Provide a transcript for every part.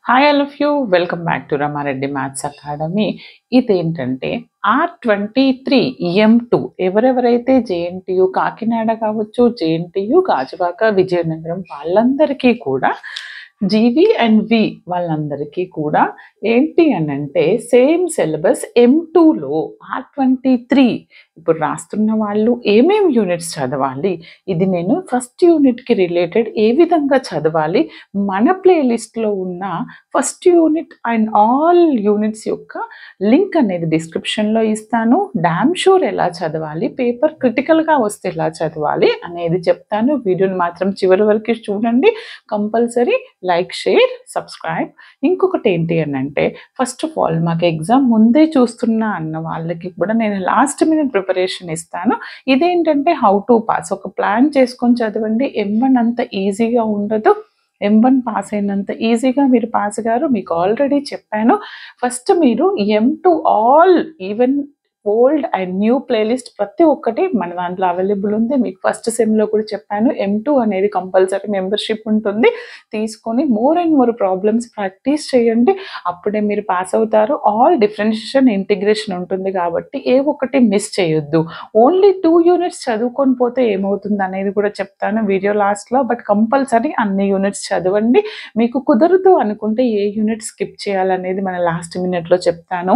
Hi all of you welcome back to Rama Reddy maths academy. ఇదేంటంటే R23 EM2 ఎవరెవరైతే JNTU Kakinada కావచ్చు, JNTU Gajuwaka, Vizianagaram వాళ్ళందరికీ కూడా జీవి అండ్ వి వాళ్ళందరికీ కూడా ఏంటి అని అంటే సేమ్ సిలబస్ M2లో R23 ఇప్పుడు రాస్తున్న వాళ్ళు ఏమేమి యూనిట్స్ చదవాలి, ఇది నేను ఫస్ట్ యూనిట్కి రిలేటెడ్ ఏ విధంగా చదవాలి, మన ప్లేలిస్ట్లో ఉన్న first unit and all units యొక్క లింక్ అనేది డిస్క్రిప్షన్లో ఇస్తాను. డామ్ షూర్ ఎలా చదవాలి, పేపర్ క్రిటికల్గా వస్తే ఎలా చదవాలి అనేది చెప్తాను. వీడియోని మాత్రం చివరి వరకు చూడండి. Compulsory like, share, subscribe. ఇంకొకటి ఏంటి అని అంటే ఫస్ట్ ఆఫ్ ఆల్ మాకు ఎగ్జామ్ ముందే చూస్తున్నా అన్న వాళ్ళకి కూడా నేను లాస్ట్ మినిట్ ప్రిపరేషన్ ఇస్తాను. ఇదేంటంటే హౌ టు పాస్, ఒక ప్లాన్ చేసుకొని చదవండి. M1 అంత ఈజీగా ఉండదు, M1 పాస్ అయినంత ఈజీగా మీరు పాస్ గారు, మీకు ఆల్రెడీ చెప్పాను. ఫస్ట్ మీరు M2 all even old and new playlist ప్రతి ఒక్కటి మన దాంట్లో అవైలబుల్ ఉంది. మీకు ఫస్ట్ సెమ్లో కూడా చెప్పాను, M2 అనేది కంపల్సరీ మెంబర్షిప్ ఉంటుంది. తీసుకొని more and more problems practice చేయండి, అప్పుడే మీరు పాస్ అవుతారు. ఆల్ డిఫరెన్షియేషన్, ఇంటిగ్రేషన్ ఉంటుంది కాబట్టి ఏ ఒక్కటి మిస్ చేయొద్దు. ఓన్లీ 2 యూనిట్స్ చదువుకొని పోతే ఏమవుతుంది అనేది కూడా చెప్తాను వీడియో లాస్ట్లో. బట్ కంపల్సరీ అన్ని యూనిట్స్ చదవండి. మీకు కుదరదు అనుకుంటే ఏ యూనిట్ స్కిప్ చేయాలనేది మన లాస్ట్ మినిట్లో చెప్తాను.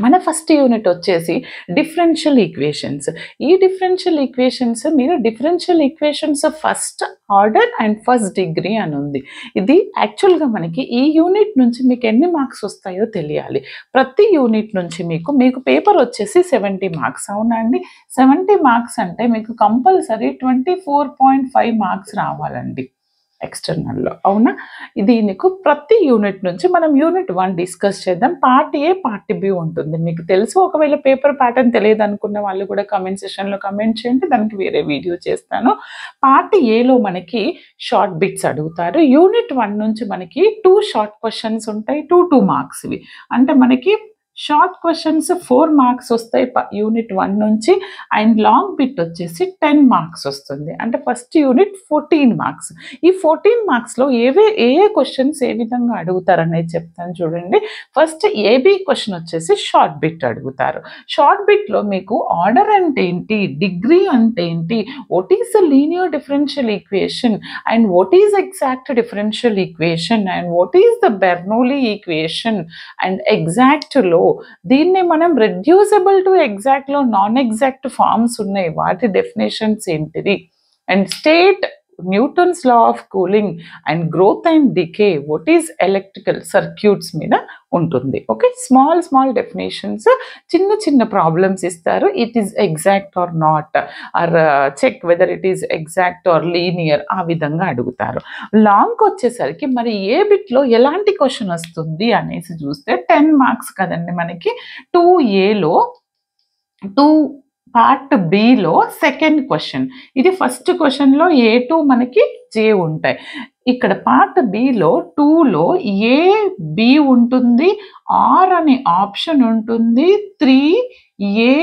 మన ఫస్ట్ యూనిట్ వచ్చేసి డిఫరెన్షియల్ ఈక్వేషన్స్. ఈ డిఫరెన్షియల్ ఈక్వేషన్స్ మీరు differential equations first order and first degree అని ఉంది. ఇది యాక్చువల్గా మనకి ఈ యూనిట్ నుంచి మీకు ఎన్ని మార్క్స్ వస్తాయో తెలియాలి. ప్రతి యూనిట్ నుంచి మీకు పేపర్ వచ్చేసి 70 మార్క్స్. అవునా అండి? 70 మార్క్స్ అంటే మీకు కంపల్సరీ 24.5 మార్క్స్ రావాలండి ఎక్స్టర్నల్లో. అవునా? దీనికి ప్రతి యూనిట్ నుంచి మనం యూనిట్ 1 డిస్కస్ చేద్దాం. పార్ట్ ఏ, పార్ట్ బి ఉంటుంది. మీకు తెలుసు, ఒకవేళ పేపర్ ప్యాటర్న్ తెలియదు అనుకున్న వాళ్ళు కూడా కామెంట్ సెషన్లో కామెంట్ చేయండి, దానికి వేరే వీడియో చేస్తాను. పార్ట్ ఏలో మనకి షార్ట్ బిట్స్ అడుగుతారు. యూనిట్ 1 నుంచి మనకి 2 షార్ట్ క్వశ్చన్స్ ఉంటాయి, 2 మార్క్స్వి. అంటే మనకి షార్ట్ క్వశ్చన్స్ 4 మార్క్స్ వస్తాయి యూనిట్ 1 నుంచి, అండ్ లాంగ్ బిట్ వచ్చేసి 10 మార్క్స్ వస్తుంది. అంటే ఫస్ట్ యూనిట్ 14 మార్క్స్. ఈ 14 మార్క్స్లో ఏ క్వశ్చన్స్ ఏ విధంగా అడుగుతారు అనేది చెప్తాను చూడండి. ఫస్ట్ ఏబి క్వశ్చన్ వచ్చేసి షార్ట్ బిట్ అడుగుతారు. షార్ట్ బిట్లో మీకు ఆర్డర్ అంటే ఏంటి, డిగ్రీ అంటే ఏంటి, what is the linear differential equation, and what is exact differential equation, and what is the Bernoulli equation, and ఎగ్జాక్ట్లో దీన్ని మనం రెడ్యూసబుల్ టు ఎగ్జాక్ట్లో నాన్ ఎగ్జాక్ట్ ఫార్మ్స్ ఉన్నాయి, వాటి డెఫినేషన్స్ ఏంటిది, and state Newton's law of cooling, and growth and decay, what is electrical circuits మీద ఉంటుంది. Okay, small definitions, చిన్న ప్రాబ్లమ్స్ ఇస్తారు. It is exact or not, or check whether it is exact or linear, ఆ విధంగా అడుగుతారు. Long వచ్చేసరికి మరి ఏ బిట్లో ఎలాంటి క్వశ్చన్ వస్తుంది అనేసి చూస్తే 10 మార్క్స్ కదండి మనకి. 2Aలో పార్ట్ బిలో సెకండ్ క్వశ్చన్, ఇది ఫస్ట్ క్వశ్చన్లో A2 మనకి J ఉంటాయి. ఇక్కడ పార్ట్ బిలో 2లో A, B ఉంటుంది, R అనే ఆప్షన్ ఉంటుంది, 3A,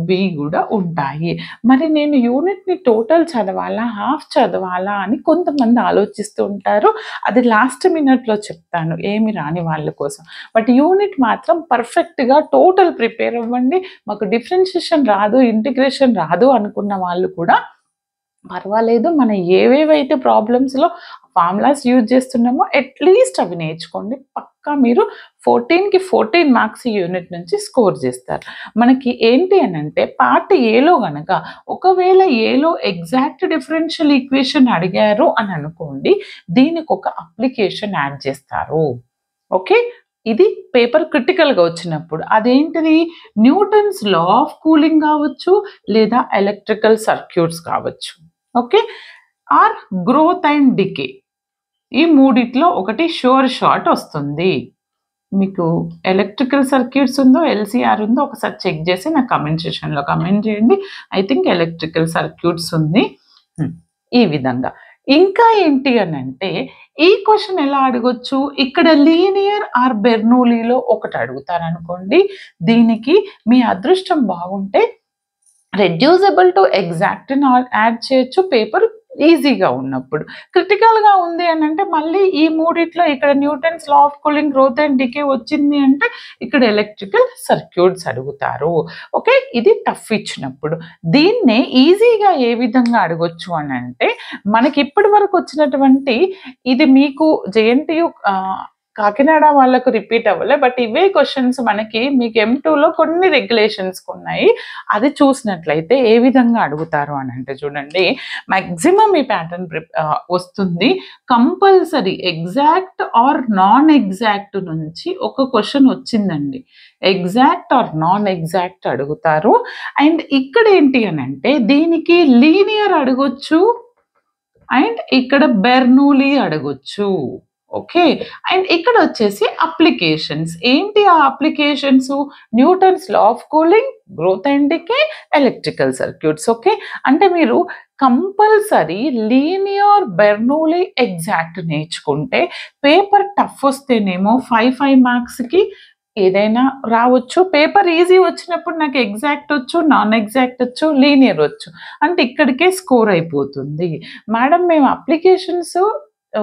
B కూడా ఉంటాయి. మరి నేను యూనిట్ని టోటల్ చదవాలా, హాఫ్ చదవాలా అని కొంతమంది ఆలోచిస్తూ ఉంటారు. అది లాస్ట్ మినిట్లో చెప్తాను ఏమి రాని వాళ్ళ కోసం. బట్ యూనిట్ మాత్రం పర్ఫెక్ట్గా టోటల్ ప్రిపేర్ అవ్వండి. మాకు డిఫరెన్షియేషన్ రాదు, ఇంటిగ్రేషన్ రాదు అనుకున్న వాళ్ళు కూడా పర్వాలేదు, మన ఏవేవైతే ప్రాబ్లమ్స్లో ఫార్ములాస్ యూజ్ చేస్తున్నామో అట్లీస్ట్ అవి నేర్చుకోండి. పక్కా మీరు 14కి 14 మార్క్స్ ఈ యూనిట్ నుంచి స్కోర్ చేస్తారు. మనకి ఏంటి అని అంటే పార్ట్ ఏలో కనుక ఒకవేళ ఏలో ఎగ్జాక్ట్ డిఫరెన్షియల్ ఈక్వేషన్ అడిగారు అని అనుకోండి, దీనికి ఒక అప్లికేషన్ యాడ్ చేస్తారు. ఓకే, ఇది పేపర్ క్రిటికల్గా వచ్చినప్పుడు. అదేంటిది, న్యూటన్స్ లా ఆఫ్ కూలింగ్ కావచ్చు, లేదా ఎలక్ట్రికల్ సర్క్యూట్స్ కావచ్చు. Okay, or growth and decay, ఈ మూడిట్లో ఒకటి షూర్ షార్ట్ వస్తుంది. మీకు ఎలక్ట్రికల్ సర్క్యూట్స్ ఉందో ఎల్సిఆర్ ఉందో ఒకసారి చెక్ చేసి నాకు కమెంట్ సెషన్లో కమెంట్ చేయండి. ఐ థింక్ ఎలక్ట్రికల్ సర్క్యూట్స్ ఉంది. ఈ విధంగా ఇంకా ఏంటి అని అంటే ఈ క్వశ్చన్ ఎలా అడగొచ్చు, ఇక్కడ లీనియర్ ఆర్ బెర్నౌలీలో ఒకటి అడుగుతారు అనుకోండి, దీనికి మీ అదృష్టం బాగుంటే రెడ్యూసబుల్ టు ఎగ్జాక్ట్ యాడ్ చేయొచ్చు, పేపర్ ఈజీగా ఉన్నప్పుడు. క్రిటికల్‌గా ఉంది అనంటే మళ్ళీ ఈ మూడిట్లో ఇక్కడ Newton's law of cooling, growth and decay వచ్చింది అంటే ఇక్కడ ఎలక్ట్రికల్ సర్క్యూట్స్ అడుగుతారు. ఓకే. ఇది టఫ్ ఇచ్చినప్పుడు. దీన్నే ఈజీగా ఏ విధంగా అడగొచ్చు అనంటే మనకి ఇప్పటి వరకు వచ్చినటువంటి ఇది మీకు జేఎన్‌టీయూ కాకినాడ వాళ్ళకు రిపీట్ అవ్వలే. బట్ ఇవే క్వెషన్స్ మనకి మీకు M2లో కొన్ని రెగ్యులేషన్స్‌కి ఉన్నాయి. అది చూసినట్లయితే ఏ విధంగా అడుగుతారు అనంటే చూడండి, మాక్సిమం ఈ ప్యాటర్న్ వస్తుంది. Compulsory exact or non exact నుంచి ఒక క్వెషన్ వచ్చిందండి. ఎగ్జాక్ట్ ఆర్ నాన్ ఎగ్జాక్ట్ అడుగుతారు. అండ్ ఇక్కడ ఏంటి అనంటే దీనికి లీనియర్ అడగొచ్చు అండ్ ఇక్కడ బెర్నూలీ అడగొచ్చు. ఓకే. అండ్ ఇక్కడ వచ్చేసి అప్లికేషన్స్. ఏంటి ఆ applications? Newton's law of cooling, growth and decay, electrical circuits. Okay. అంటే మీరు కంపల్సరీ లీనియర్, బెర్నూలీ, ఎగ్జాక్ట్ నేర్చుకుంటే పేపర్ టఫ్ వస్తేనేమో 5 మార్క్స్‌కి ఏదైనా రావచ్చు. పేపర్ ఈజీ వచ్చినప్పుడు నాకు ఎగ్జాక్ట్ వచ్చు, నాన్ ఎగ్జాక్ట్ వచ్చు, లీనియర్ వచ్చు. అంటే ఇక్కడికే స్కోర్ అయిపోతుంది. మేడం మేము అప్లికేషన్స్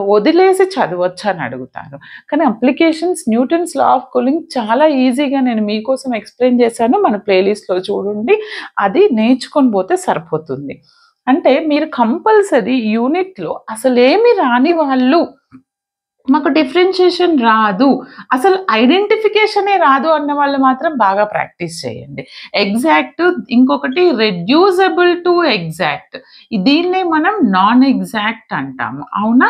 వదిలేసి చదవచ్చా అని అడుగుతారు. కానీ applications Newton's law of cooling చాలా ఈజీగా నేను మీకోసం ఎక్స్‌ప్లెయిన్ చేశాను. మన ప్లేలిస్ట్‌లో చూడండి. అది నేర్చుకొని పోతే సరిపోతుంది. అంటే మీరు కంపల్సరీ యూనిట్‌లో అసలేమి రాని వాళ్ళు, మాకు డిఫరెన్షియేషన్ రాదు, అసలు ఐడెంటిఫికేషనే రాదు అన్న వాళ్ళు మాత్రం బాగా ప్రాక్టీస్ చేయండి. ఎగ్జాక్ట్, ఇంకొకటి రెడ్యూసబుల్ టు ఎగ్జాక్ట్, దీన్నే మనం నాన్ ఎగ్జాక్ట్ అంటాము. అవునా?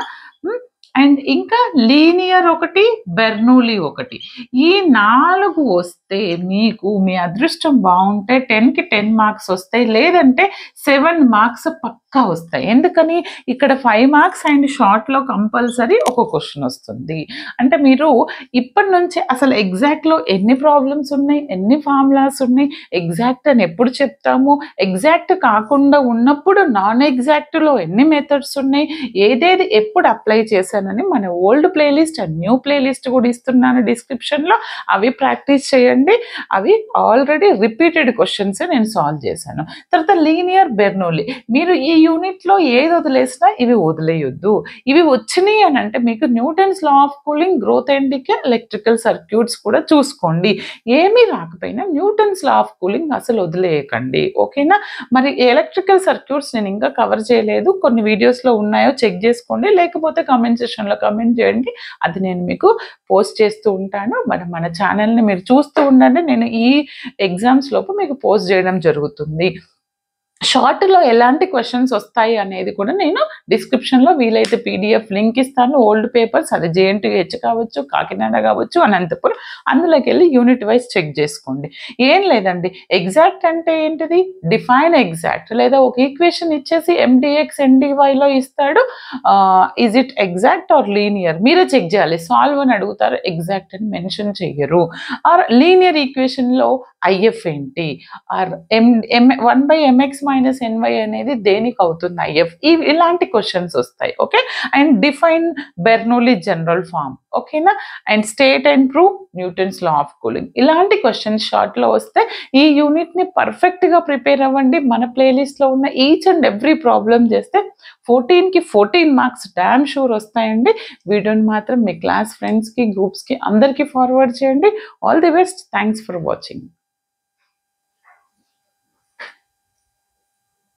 అండ్ ఇంకా లీనియర్ ఒకటి, బెర్నూలీ ఒకటి. ఈ 4 వస్తే మీకు మీ అదృష్టం బాగుంటే 10కి 10 మార్క్స్ వస్తాయి. లేదంటే 7 మార్క్స్ పక్కా వస్తాయి. ఎందుకని? ఇక్కడ 5 మార్క్స్ అండ్ షార్ట్‌లో కంపల్సరీ ఒక క్వెషన్ వస్తుంది. అంటే మీరు ఇప్పటి నుంచి అసలు ఎగ్జాక్ట్‌లో ఎన్ని ప్రాబ్లమ్స్ ఉన్నాయి, ఎన్ని ఫార్ములాస్ ఉన్నాయి, ఎగ్జాక్ట్ అని ఎప్పుడు చెప్తాము, ఎగ్జాక్ట్ కాకుండా ఉన్నప్పుడు నాన్ ఎగ్జాక్ట్‌లో ఎన్ని మెథడ్స్ ఉన్నాయి, ఏదేది ఎప్పుడు అప్లై చేశానని మన old playlist and new playlist కూడా ఇస్తున్నాను డిస్క్రిప్షన్‌లో. అవి ప్రాక్టీస్ చేయండి. అవి ఆల్రెడీ రిపీటెడ్ క్వెషన్స్ నేను సాల్వ్ చేశాను. తర్వాత లీనియర్, బెర్నూలీ. మీరు ఈ యూనిట్‌లో ఏది వదిలేసినా ఇవి వదిలేయొద్దు. ఇవి వచ్చినాయి అని అంటే మీకు Newton's law of cooling, growth and decay, electrical circuits కూడా చూసుకోండి. ఏమీ రాకపోయినా న్యూటన్స్ లా ఆఫ్ కూలింగ్ అసలు వదిలేయకండి. ఓకేనా? మరి ఎలక్ట్రికల్ సర్క్యూట్స్ నేను ఇంకా కవర్ చేయలేదు. కొన్ని వీడియోస్‌లో ఉన్నాయో చెక్ చేసుకోండి. లేకపోతే కామెంట్ సెక్షన్‌లో కామెంట్ చేయండి. అది నేను మీకు పోస్ట్ చేస్తూ ఉంటాను. మన ఛానల్‌ని మీరు చూస్తూ ఉండండి. నేను ఈ ఎగ్జామ్స్ లోపు మీకు పోస్ట్ చేయడం జరుగుతుంది. షార్ట్‌లో ఎలాంటి క్వెషన్స్ వస్తాయి అనేది కూడా నేను డిస్క్రిప్షన్‌లో వీలైతే పీడీఎఫ్ లింక్ ఇస్తాను. ఓల్డ్ పేపర్స్, అది జేఎన్‌టీహెచ్ కావచ్చు, కాకినాడ కావచ్చు, అనంతపురం, అందులోకి వెళ్ళి యూనిట్ వైజ్ చెక్ చేసుకోండి. ఏం లేదండి, ఎగ్జాక్ట్ అంటే ఏంటిది? Define exact. లేదా ఒక ఈక్వేషన్ ఇచ్చేసి ఎండిఎక్స్ ఎన్డివైలో ఇస్తాడు. Is it exact or linear? మీరే చెక్ చేయాలి. సాల్వ్ అని అడుగుతారు, ఎగ్జాక్ట్ అని మెన్షన్ చెయ్యరు. ఆర్ లీనియర్ ఈక్వేషన్‌లో ఐఎఫ్ ఏంటి? ఆర్ 1/mx - ny అనేది దేనికి అవుతుంది ఐఎఫ్? ఇలాంటి క్వెషన్స్ వస్తాయి. Okay. And define Bernoulli general form. ఓకేనా? And state and prove Newton's law of cooling. ఇలాంటి క్వెషన్స్ షార్ట్‌లో వస్తే ఈ యూనిట్‌ని పర్ఫెక్ట్‌గా ప్రిపేర్ అవ్వండి. మన ప్లేలిస్ట్‌లో ఉన్న ఈచ్ అండ్ ఎవ్రీ ప్రాబ్లమ్ చేస్తే 14కి 14 మార్క్స్ డామ్ షూర్ వస్తాయండి. వీడియోని మాత్రం మీ క్లాస్ ఫ్రెండ్స్‌కి, గ్రూప్స్‌కి అందరికీ ఫార్వర్డ్ చేయండి. All the best. Thanks for watching.